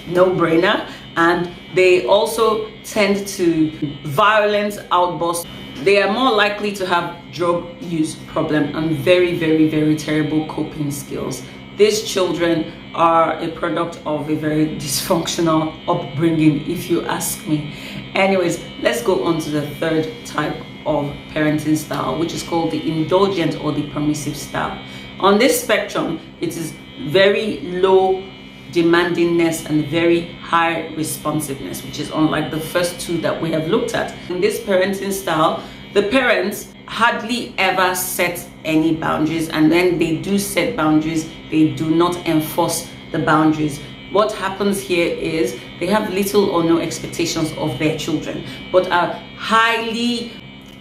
No brainer. And they also tend to violent outbursts. They are more likely to have drug use problem and very, very, very terrible coping skills. These children are a product of a very dysfunctional upbringing, if you ask me. Anyways, let's go on to the third type of parenting style, which is called the indulgent or the permissive style. On this spectrum, it is very low demandingness and very high responsiveness, which is unlike the first two that we have looked at. In this parenting style, the parents hardly ever set any boundaries, and when they do set boundaries, they do not enforce the boundaries. What happens here is they have little or no expectations of their children, but are highly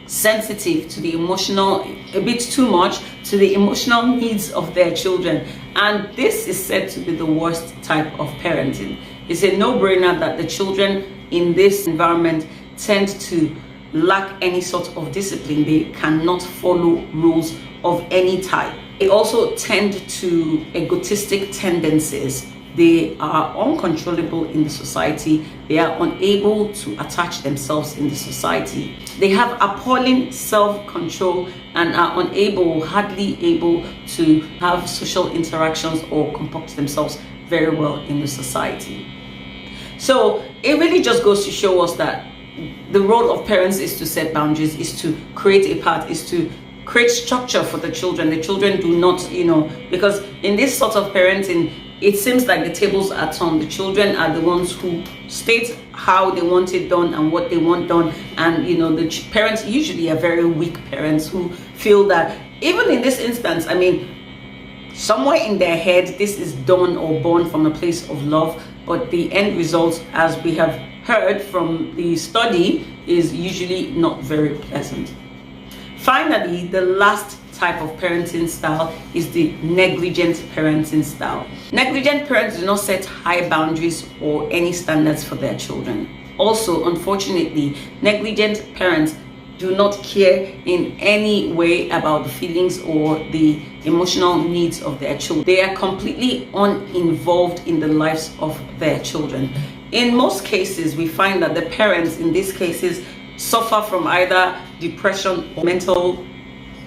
sensitive to the emotional, a bit too much, to the emotional needs of their children. And this is said to be the worst type of parenting. It's a no-brainer that the children in this environment tend to lack any sort of discipline. They cannot follow rules of any type. They also tend to egotistic tendencies. They are uncontrollable in the society. They are unable to attach themselves in the society. They have appalling self-control and are hardly able to have social interactions or conduct themselves very well in the society. So it really just goes to show us that the role of parents is to set boundaries, is to create a path, is to create structure for the children. The children do not, because in this sort of parenting, it seems like the tables are turned. The children are the ones who state how they want it done and what they want done. And, the parents usually are very weak parents who feel that even in this instance, somewhere in their head, this is done or born from a place of love. But the end result, as we have heard from the study, is usually not very pleasant. Finally, the last type of parenting style is the negligent parenting style. Negligent parents do not set high boundaries or any standards for their children. Also, unfortunately, negligent parents do not care in any way about the feelings or the emotional needs of their children. They are completely uninvolved in the lives of their children. In most cases, we find that the parents in these cases suffer from either depression or mental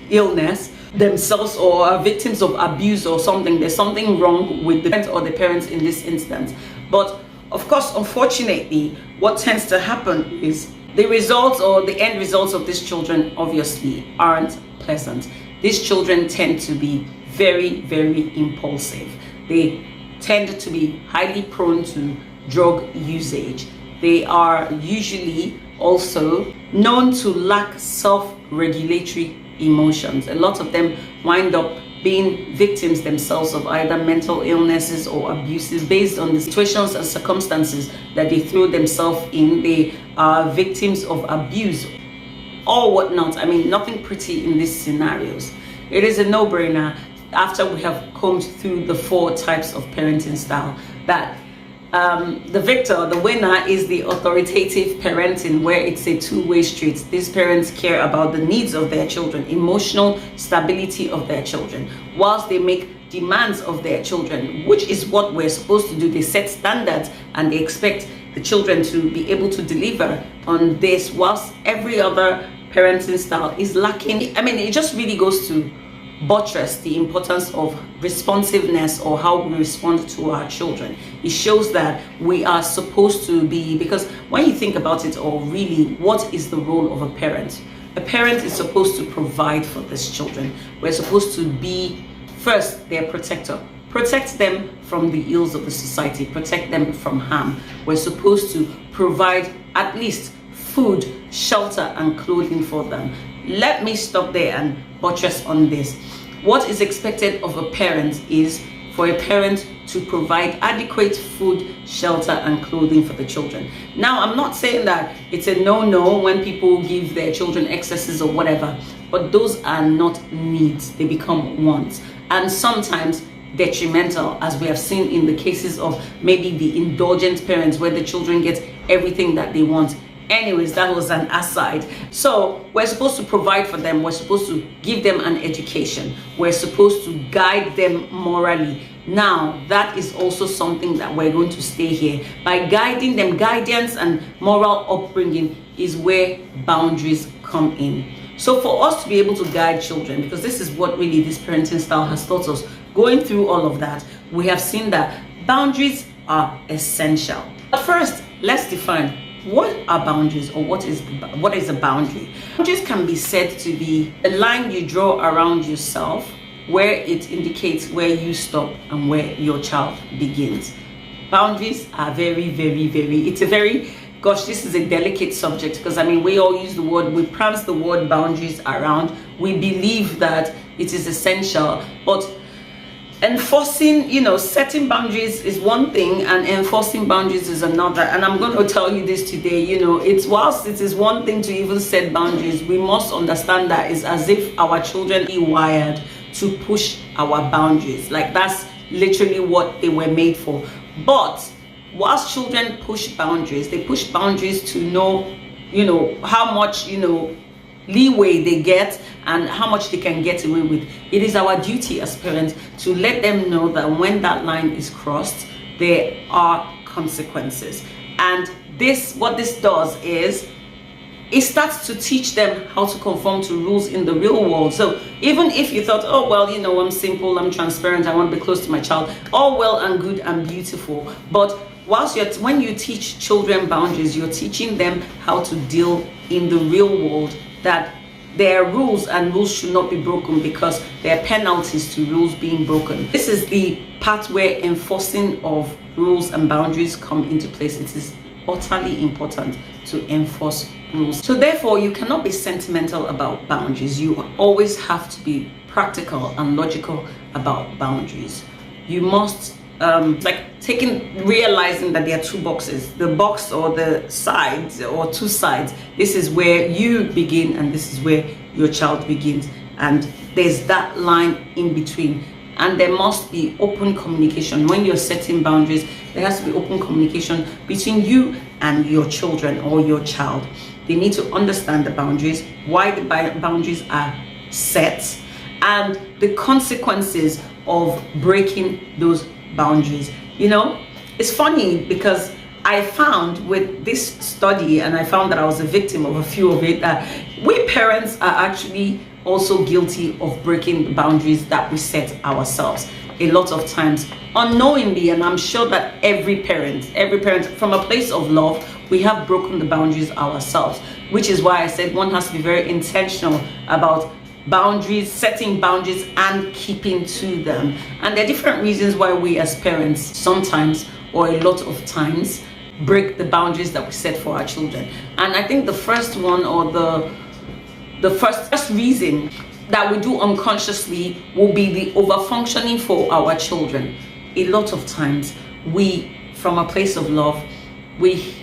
illness themselves, or are victims of abuse or something. There's something wrong with the parents or the parents in this instance. But of course, unfortunately, what tends to happen is the results or the end results of these children obviously aren't pleasant. These children tend to be very, very impulsive. They tend to be highly prone to drug usage. They are usually also known to lack self-regulatory emotions. A lot of them wind up being victims themselves of either mental illnesses or abuses based on the situations and circumstances that they throw themselves in. They are victims of abuse or whatnot. Nothing pretty in these scenarios. It is a no-brainer after we have combed through the 4 types of parenting style that the victor, the winner, is the authoritative parenting, where it's a two-way street. These parents care about the needs of their children, emotional stability of their children, whilst they make demands of their children, which is what we're supposed to do. They set standards and they expect the children to be able to deliver on this, whilst every other parenting style is lacking. It just really goes to buttress the importance of responsiveness, or how we respond to our children. It shows that we are supposed to be, because when you think about it all, really, what is the role of a parent? A parent is supposed to provide for these children. We're supposed to be first their protector, protect them from the ills of the society, protect them from harm. We're supposed to provide at least food, shelter, and clothing for them. Let me stop there and buttress on this. What is expected of a parent is for a parent to provide adequate food, shelter, and clothing for the children. Now, I'm not saying that it's a no-no when people give their children excesses or whatever, but those are not needs, they become wants. And sometimes detrimental, as we have seen in the cases of maybe the indulgent parents where the children get everything that they want. Anyways, that was an aside. So we're supposed to provide for them. We're supposed to give them an education. We're supposed to guide them morally. Now, that is also something that we're going to stay here. By guiding them, guidance and moral upbringing is where boundaries come in. So for us to be able to guide children, because this is what really this parenting style has taught us, going through all of that, we have seen that boundaries are essential. But first, let's define what are boundaries, or what is a boundary. Boundaries can be said to be a line you draw around yourself where it indicates where you stop and where your child begins. Boundaries are it's a very, gosh, this is a delicate subject, because I mean, we all use the word, we prance the word boundaries around. We believe that it is essential, but enforcing, setting boundaries is one thing and enforcing boundaries is another. And I'm going to tell you this today, it's whilst it is one thing to even set boundaries, we must understand that it's as if our children are wired to push our boundaries. Like, that's literally what they were made for. But whilst children push boundaries, they push boundaries to know, how much, leeway they get and how much they can get away with. It is our duty as parents to let them know that when that line is crossed, there are consequences. And what this does is it starts to teach them how to conform to rules in the real world. So even if you thought, oh, well, I'm simple, I'm transparent, I want to be close to my child, all well and good and beautiful. But when you teach children boundaries, you're teaching them how to deal in the real world, that there are rules and rules should not be broken because there are penalties to rules being broken. This is the part where enforcing of rules and boundaries come into place. It is utterly important to enforce rules. So therefore, you cannot be sentimental about boundaries. You always have to be practical and logical about boundaries. You must realizing that there are two boxes, the box or the sides or two sides. This is where you begin and this is where your child begins, and there's that line in between. And there must be open communication. When you're setting boundaries, there has to be open communication between you and your children or your child. They need to understand the boundaries, why the boundaries are set, and the consequences of breaking those boundaries. It's funny because I found with this study, and I found that I was a victim of a few of it, that we parents are actually also guilty of breaking the boundaries that we set ourselves a lot of times unknowingly. And I'm sure that every parent from a place of love, we have broken the boundaries ourselves, which is why I said one has to be very intentional about boundaries, setting boundaries and keeping to them. And there are different reasons why we as parents sometimes, or a lot of times, break the boundaries that we set for our children. And I think the first one, or the first reason that we do unconsciously, will be the over-functioning for our children. A lot of times we, from a place of love, we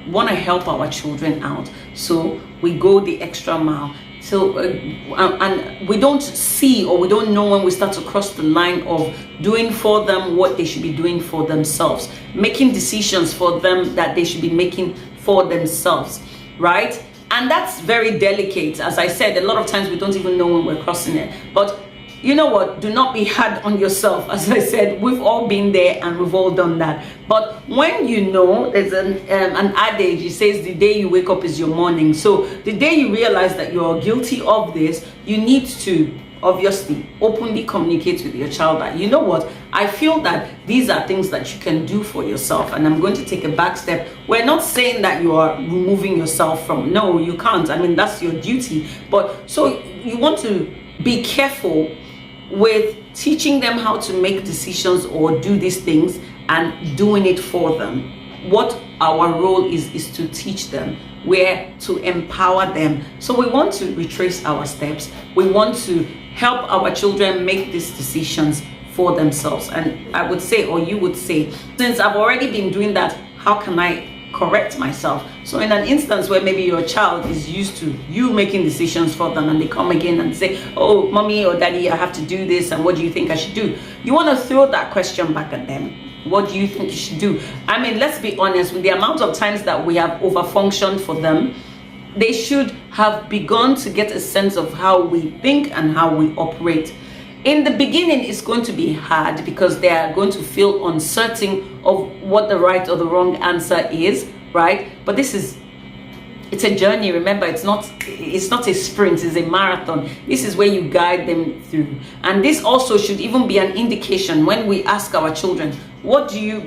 want to help our children out, so we go the extra mile. So and we don't see, or we don't know when we start to cross the line of doing for them what they should be doing for themselves, making decisions for them that they should be making for themselves, right? And that's very delicate. As I said, a lot of times we don't even know when we're crossing it. But you know what? Do not be hard on yourself. As I said, we've all been there and we've all done that. But when you know, there's an adage, it says the day you wake up is your morning. So the day you realize that you're guilty of this, you need to obviously openly communicate with your child that, you know what, I feel that these are things that you can do for yourself, and I'm going to take a back step. We're not saying that you are removing yourself from, no, you can't. I mean, that's your duty. But so you want to be careful with teaching them how to make decisions or do these things and doing it for them. What our role is to teach them. We're to empower them. So we want to retrace our steps. We want to help our children make these decisions for themselves. And I would say, or you would say, since I've already been doing that, how can I correct myself? So in an instance where maybe your child is used to you making decisions for them, and they come again and say, oh, mommy or daddy, I have to do this, and what do you think I should do? You want to throw that question back at them. What do you think you should do? I mean, let's be honest, with the amount of times that we have overfunctioned for them, they should have begun to get a sense of how we think and how we operate. In the beginning, it's going to be hard because they are going to feel uncertain of what the right or the wrong answer is, right? But it's a journey. Remember, it's not a sprint, it's a marathon. This is where you guide them through. And this also should even be an indication when we ask our children, what do you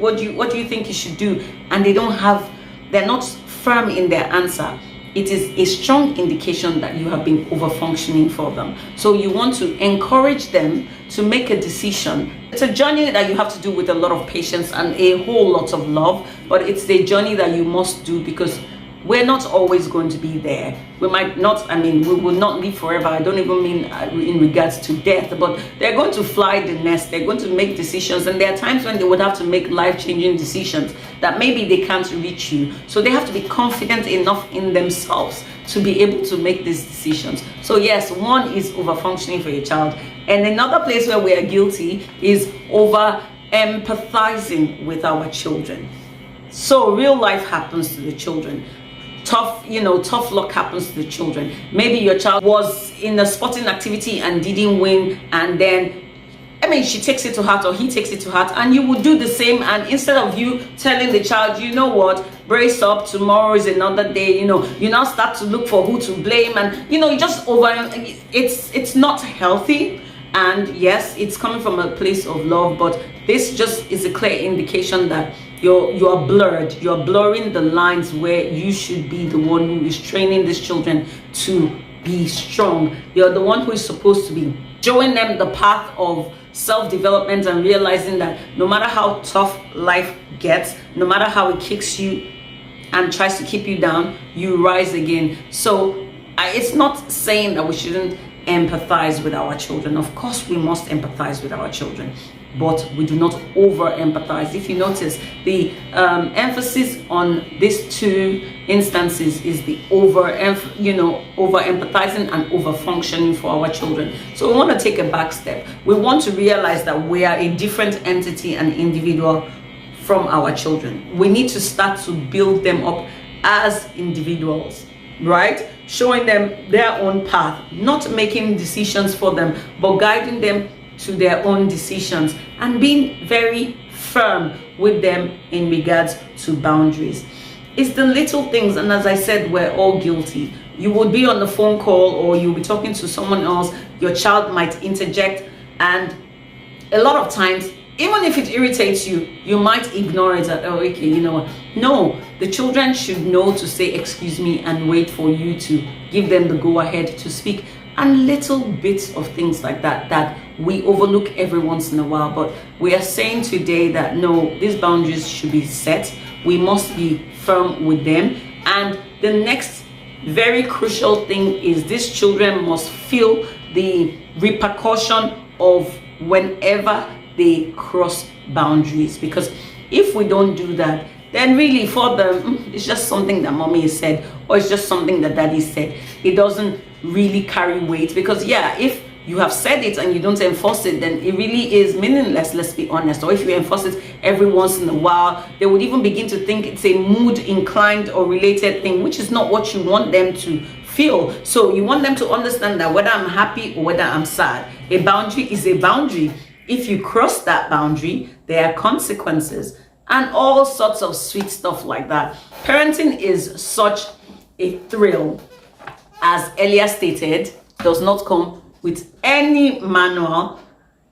think you should do? And they're not firm in their answer. It is a strong indication that you have been over-functioning for them. So you want to encourage them to make a decision. It's a journey that you have to do with a lot of patience and a whole lot of love, but it's the journey that you must do because we're not always going to be there. We might not, we will not live forever. I don't even mean in regards to death, but they're going to fly the nest. They're going to make decisions, and there are times when they would have to make life-changing decisions that maybe they can't reach you. So they have to be confident enough in themselves to be able to make these decisions. So yes, one is over-functioning for your child. And another place where we are guilty is over-empathizing with our children. So real life happens to the children. Tough luck happens to the children. Maybe your child was in a sporting activity and didn't win, and then she takes it to heart or he takes it to heart, and you would do the same. And instead of you telling the child, you know what, brace up, tomorrow is another day, you now start to look for who to blame, and you just it's not healthy. And yes, it's coming from a place of love, but this just is a clear indication that you are blurred. You're blurring the lines where you should be the one who is training these children to be strong. You're the one who is supposed to be showing them the path of self-development and realizing that no matter how tough life gets, no matter how it kicks you and tries to keep you down, you rise again. So it's not saying that we shouldn't empathize with our children. Of course we must empathize with our children, but we do not over empathize. If you notice, the emphasis on these two instances is the over empathizing and over functioning for our children. So we want to take a back step. We want to realize that we are a different entity and individual from our children. We need to start to build them up as individuals, right? Showing them their own path, not making decisions for them, but guiding them to their own decisions and being very firm with them in regards to boundaries. It's the little things, and as I said, we're all guilty. You would be on the phone call or you'll be talking to someone else, your child might interject, and a lot of times, even if it irritates you, you might ignore it. Oh, okay, you know what? No, the children should know to say excuse me and wait for you to give them the go ahead to speak. And little bits of things like that we overlook every once in a while. But we are saying today that no, these boundaries should be set. We must be firm with them. And the next very crucial thing is these children must feel the repercussion of whenever they cross boundaries, because if we don't do that, then really for them it's just something that mommy has said, or it's just something that daddy said. It doesn't really carry weight, because if you have said it and you don't enforce it, then it really is meaningless, let's be honest. Or if you enforce it every once in a while, they would even begin to think it's a mood inclined or related thing, which is not what you want them to feel. So you want them to understand that whether I'm happy or whether I'm sad, a boundary is a boundary. If you cross that boundary, there are consequences and all sorts of sweet stuff like that. Parenting is such a thrill. As earlier stated, does not come with any manual.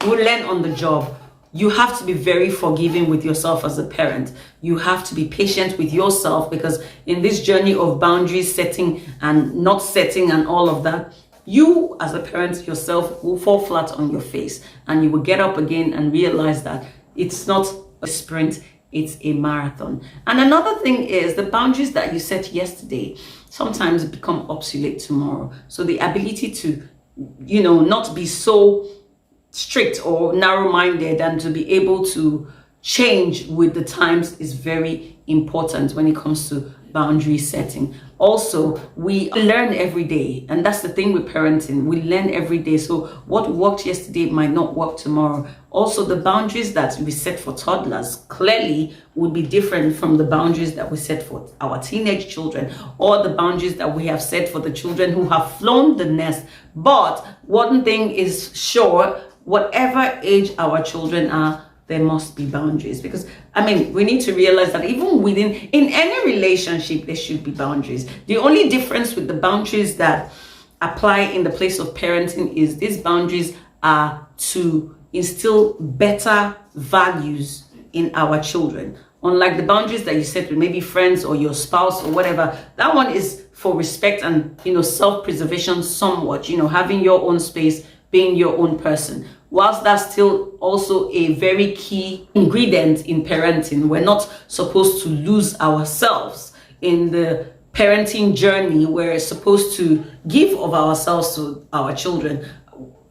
We learn on the job. You have to be very forgiving with yourself as a parent. You have to be patient with yourself, because in this journey of boundaries setting and not setting and all of that, you as a parent yourself will fall flat on your face, and you will get up again and realize that it's not a sprint, it's a marathon. And another thing is the boundaries that you set yesterday sometimes become obsolete tomorrow. So the ability to, not be so strict or narrow-minded and to be able to change with the times is very important when it comes to boundary setting. Also, we learn every day, and that's the thing with parenting. We learn every day. So what worked yesterday might not work tomorrow. Also, the boundaries that we set for toddlers clearly would be different from the boundaries that we set for our teenage children, or the boundaries that we have set for the children who have flown the nest. But one thing is sure, whatever age our children are, there must be boundaries, because we need to realize that even in any relationship, there should be boundaries. The only difference with the boundaries that apply in the place of parenting is these boundaries are to instill better values in our children. Unlike the boundaries that you set with maybe friends or your spouse or whatever, that one is for respect and, self-preservation somewhat, having your own space, being your own person. Whilst that's still also a very key ingredient in parenting, we're not supposed to lose ourselves in the parenting journey. We're supposed to give of ourselves to our children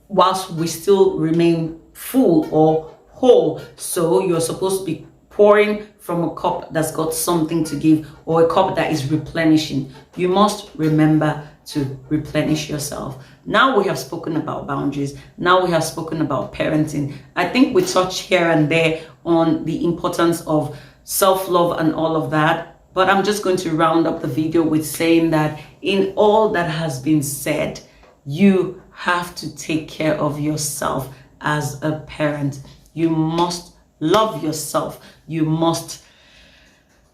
whilst we still remain full or whole. So you're supposed to be pouring from a cup that's got something to give, or a cup that is replenishing. You must remember to replenish yourself. Now we have spoken about boundaries. Now we have spoken about parenting. I think we touched here and there on the importance of self-love and all of that. But I'm just going to round up the video with saying that in all that has been said, you have to take care of yourself as a parent. You must love yourself. You must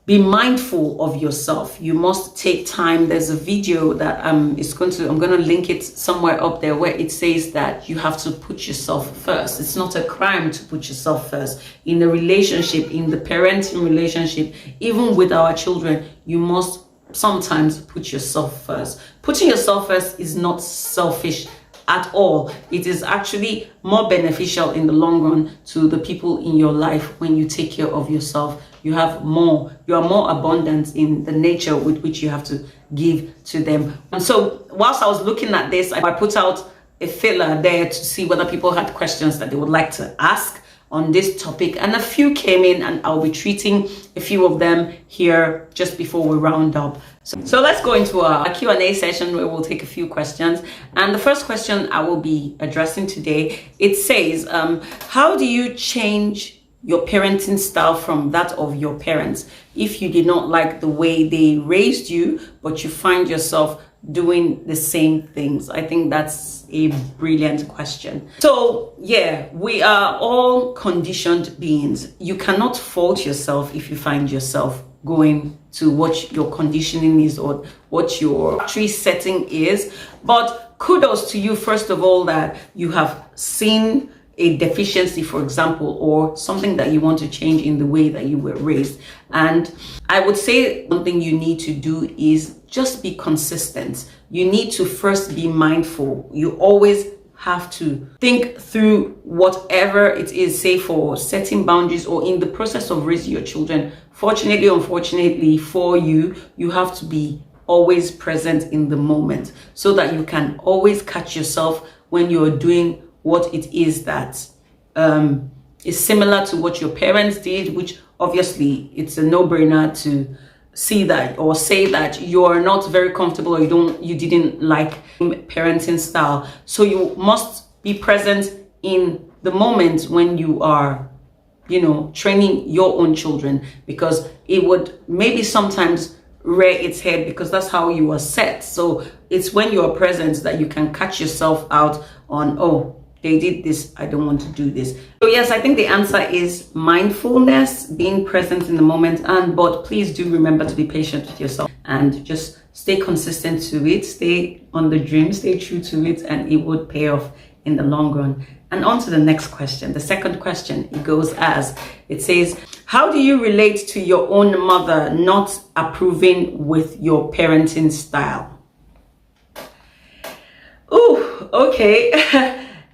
be mindful of yourself. You must take time. There's a video that I'm going to link it somewhere up there where it says that you have to put yourself first. It's not a crime to put yourself first. In a relationship, in the parenting relationship, even with our children, you must sometimes put yourself first. Putting yourself first is not selfish at all. It is actually more beneficial in the long run to the people in your life when you take care of yourself. You are more abundant in the nature with which you have to give to them. And so whilst I was looking at this, I put out a filler there to see whether people had questions that they would like to ask on this topic, and a few came in, and I'll be treating a few of them here just before we round up. So let's go into a Q&A session where we'll take a few questions. And the first question I will be addressing today, it says, how do you change your parenting style from that of your parents if you did not like the way they raised you, but you find yourself doing the same things? I think that's a brilliant question. So yeah, we are all conditioned beings. You cannot fault yourself if you find yourself going to what your conditioning is or what your tree setting is. But kudos to you, first of all, that you have seen a deficiency, for example, or something that you want to change in the way that you were raised. And I would say one thing you need to do is just be consistent. You need to first be mindful. You always have to think through whatever it is, say for setting boundaries or in the process of raising your children. Fortunately, unfortunately for you, you have to be always present in the moment so that you can always catch yourself when you're doing what it is that is similar to what your parents did, which obviously it's a no-brainer to see that or say that you're not very comfortable or you didn't like parenting style. So you must be present in the moment when you are, training your own children, because it would maybe sometimes rear its head because that's how you are set. So it's when you are present that you can catch yourself out on, oh, they did this, I don't want to do this. So yes, I think the answer is mindfulness, being present in the moment. But please do remember to be patient with yourself and just stay consistent to it, stay on the dream, stay true to it, and it would pay off in the long run. And on to the next question. The second question, it goes as, it says, how do you relate to your own mother not approving with your parenting style? Oh, okay.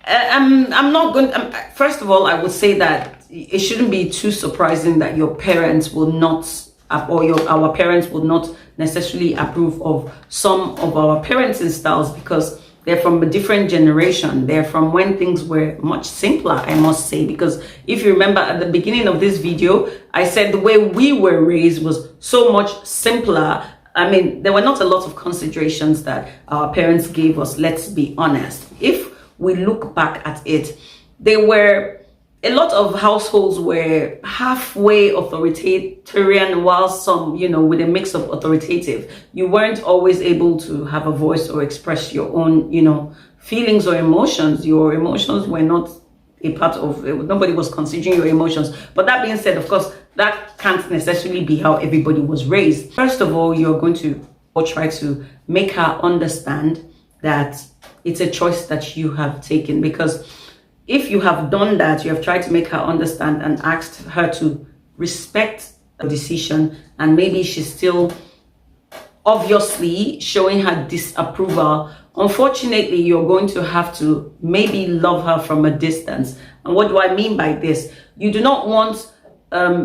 I'm not going. First of all, I would say that it shouldn't be too surprising that your parents will not, our parents will not necessarily approve of some of our parenting styles, because they're from a different generation. They're from when things were much simpler, I must say. Because if you remember at the beginning of this video, I said the way we were raised was so much simpler. I mean, there were not a lot of considerations that our parents gave us, let's be honest. If we look back at it, there were a lot of households were halfway authoritarian, while some, with a mix of authoritative. You weren't always able to have a voice or express your own, feelings or emotions. Your emotions were not a part of it. Nobody was considering your emotions. But that being said, of course, that can't necessarily be how everybody was raised. First of all, you're going to try to make her understand that it's a choice that you have taken, because if you have done that, you have tried to make her understand and asked her to respect the decision, and maybe she's still obviously showing her disapproval, unfortunately, you're going to have to maybe love her from a distance. And what do I mean by this? You do not want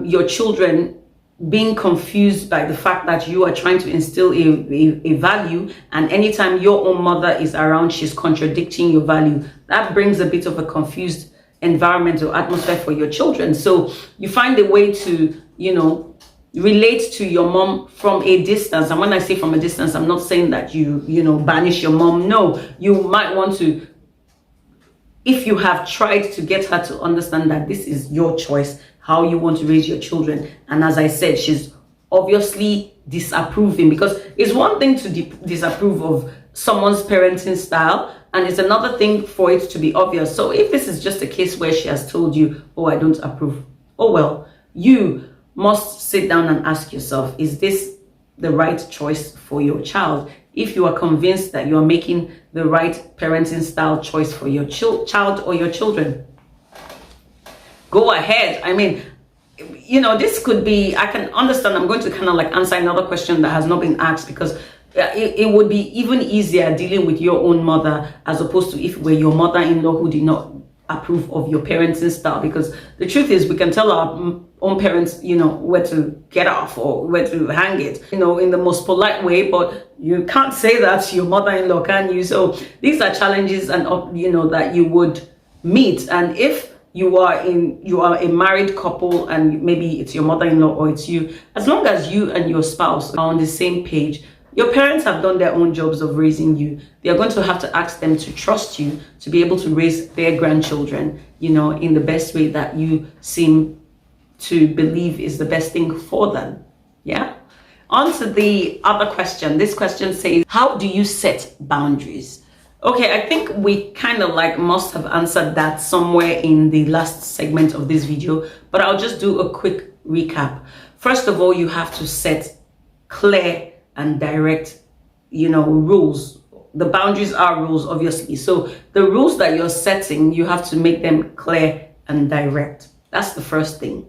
your children being confused by the fact that you are trying to instill a value, and anytime your own mother is around, she's contradicting your value. That brings a bit of a confused environment or atmosphere for your children. So you find a way to, relate to your mom from a distance. And when I say from a distance, I'm not saying that you banish your mom. No, you might want to, if you have tried to get her to understand that this is your choice, how you want to raise your children. And as I said, she's obviously disapproving, because it's one thing to disapprove of someone's parenting style, and it's another thing for it to be obvious. So if this is just a case where she has told you, oh, I don't approve, oh well, you must sit down and ask yourself, is this the right choice for your child? If you are convinced that you are making the right parenting style choice for your child or your children, go ahead. I mean, this could be, I can understand, I'm going to kind of like answer another question that has not been asked, because it would be even easier dealing with your own mother as opposed to if it were your mother-in-law who did not approve of your parenting style. Because the truth is, we can tell our own parents, where to get off or where to hang it, in the most polite way, but you can't say that to your mother-in-law, can you? So these are challenges and, that you would meet. And if you are a married couple and maybe it's your mother-in-law or it's you, as long as you and your spouse are on the same page, your parents have done their own jobs of raising you. They're going to have to ask them to trust you to be able to raise their grandchildren, in the best way that you seem to believe is the best thing for them. Yeah. On to the other question. This question says, how do you set boundaries? Okay, I think we kind of must have answered that somewhere in the last segment of this video, but I'll just do a quick recap. First of all, you have to set clear and direct, rules. The boundaries are rules, obviously. So the rules that you're setting, you have to make them clear and direct. That's the first thing.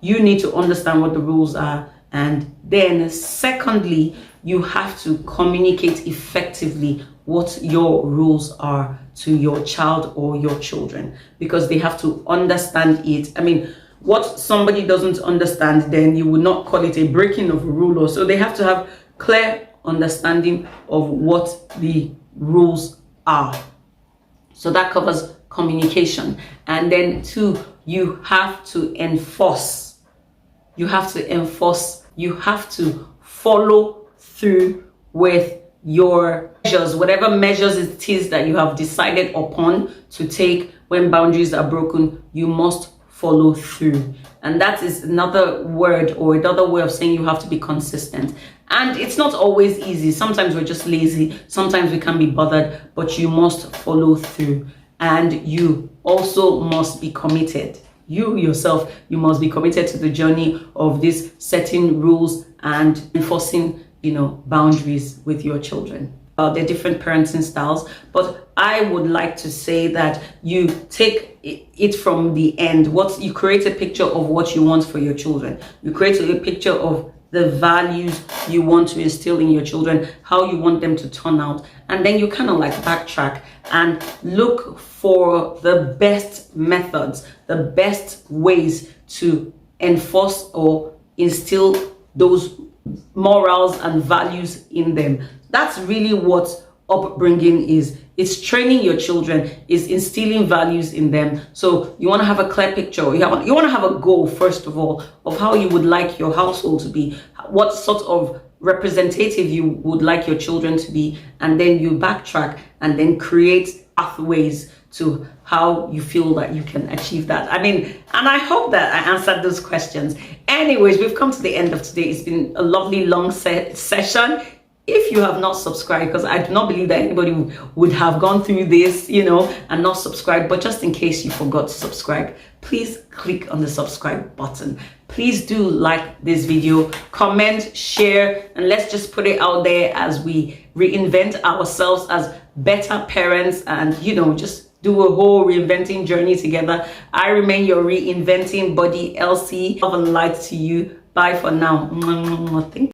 You need to understand what the rules are. And then secondly, you have to communicate effectively what your rules are to your child or your children, because they have to understand it. I mean, what somebody doesn't understand, then you would not call it a breaking of a rule. Or so they have to have clear understanding of what the rules are. So that covers communication. And then two, you have to enforce. You have to enforce. You have to follow through with your measures, whatever measures it is that you have decided upon to take when boundaries are broken. You must follow through. And that is another word or another way of saying you have to be consistent. And it's not always easy. Sometimes we're just lazy. Sometimes we can't be bothered, but you must follow through. And you also must be committed. You yourself, you must be committed to the journey of this setting rules and enforcing, boundaries with your children. They're different parenting styles, but I would like to say that you take it from the end. You create a picture of what you want for your children. You create a picture of the values you want to instill in your children, how you want them to turn out, and then you kind of like backtrack and look for the best methods, the best ways to enforce or instill those morals and values in them. That's really what upbringing is. It's training your children, is instilling values in them. So you want to have a clear picture. You want to have a goal, first of all, of how you would like your household to be, what sort of representative you would like your children to be, and then you backtrack and then create pathways to how you feel that you can achieve that. I mean, and I hope that I answered those questions. Anyways, we've come to the end of today. It's been a lovely long session. If you have not subscribed, because I do not believe that anybody would have gone through this, and not subscribed, but just in case you forgot to subscribe, please click on the subscribe button. Please do like this video, comment, share, and let's just put it out there as we reinvent ourselves as better parents and, just do a whole reinventing journey together. I remain your reinventing buddy, Elsie. Love and light to you. Bye for now. Thank you.